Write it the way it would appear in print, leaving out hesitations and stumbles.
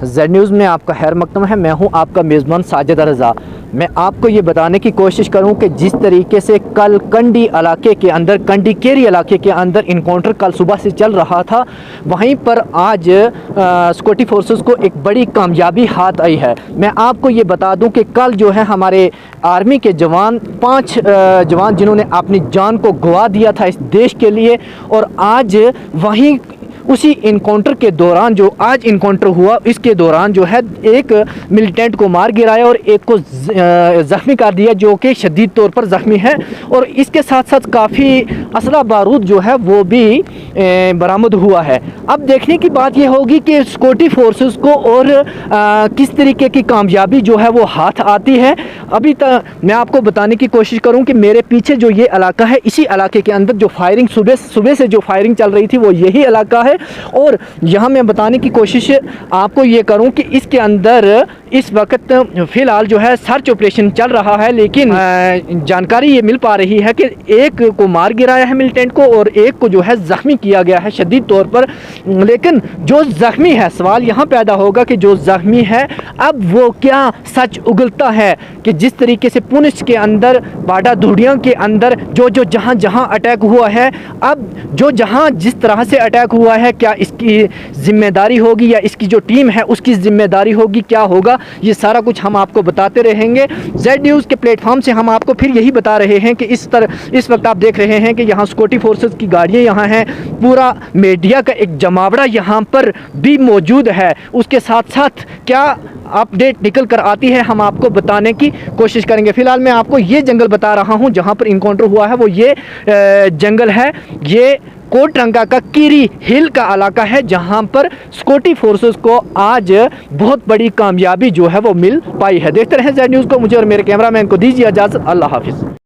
Z news में आपका खैर मकदम है। मैं हूं आपका मेज़बान साजिद रज़ा। मैं आपको ये बताने की कोशिश करूं कि जिस तरीके से कल कंडी इलाके के अंदर, कंडी केरी इलाके के अंदर इनकाउंटर कल सुबह से चल रहा था, वहीं पर आज सिक्योरिटी फोर्सेस को एक बड़ी कामयाबी हाथ आई है। मैं आपको ये बता दूं कि कल जो है हमारे आर्मी के जवान 5 जवान जिन्होंने अपनी जान को गंवा दिया था इस देश के लिए, और आज वहीं उसी इनकाउंटर के दौरान, जो आज इनकाउंटर हुआ, इसके दौरान जो है एक मिलिटेंट को मार गिराया और एक को ज़ख्मी कर दिया, जो कि शदीद तौर पर ज़ख्मी है। और इसके साथ साथ काफ़ी असला बारूद जो है वो भी बरामद हुआ है। अब देखने की बात यह होगी कि सिक्योरिटी फोर्सेस को और किस तरीके की कामयाबी जो है वो हाथ आती है। अभी तक मैं आपको बताने की कोशिश करूं कि मेरे पीछे जो ये इलाका है, इसी इलाके के अंदर जो फायरिंग सुबह से जो फायरिंग चल रही थी वो यही इलाका है। और यहाँ मैं बताने की कोशिश आपको ये करूं कि इसके अंदर इस वक्त फ़िलहाल जो है सर्च ऑपरेशन चल रहा है, लेकिन जानकारी ये मिल पा रही है कि एक को मार गिराया है मिलिटेंट को और एक को जो है ज़ख्मी किया गया है शदीद तौर पर। लेकिन जो ज़ख्मी है, सवाल यहाँ पैदा होगा कि जो ज़ख्मी है अब वो क्या सच उगलता है कि जिस तरीके से पुंछ के अंदर, बाडा धुड़िया के अंदर जो जहाँ अटैक हुआ है, अब जो जहाँ जिस तरह से अटैक हुआ है, क्या इसकी जिम्मेदारी होगी या इसकी जो टीम है उसकी जिम्मेदारी होगी, क्या होगा, ये सारा कुछ हम आपको बताते रहेंगे। जेड न्यूज़ के प्लेटफॉर्म से हम आपको फिर यही बता रहे हैं कि इस वक्त आप देख रहे हैं कि यहाँ सिक्योरिटी फोर्सेस की गाड़ियाँ यहाँ हैं, पूरा मीडिया का एक जमावड़ा यहाँ पर भी मौजूद है। उसके साथ साथ क्या अपडेट निकल कर आती है हम आपको बताने की कोशिश करेंगे। फिलहाल मैं आपको ये जंगल बता रहा हूँ जहाँ पर इनकाउंटर हुआ है, वो ये जंगल है, ये कोटरंगा का कीरी हिल का इलाका है, जहां पर सिक्योरिटी फोर्सेस को आज बहुत बड़ी कामयाबी जो है वो मिल पाई है। देखते रहें जेड न्यूज़ को। मुझे और मेरे कैमरामैन को दीजिए इजाज़त। अल्लाह हाफिज़।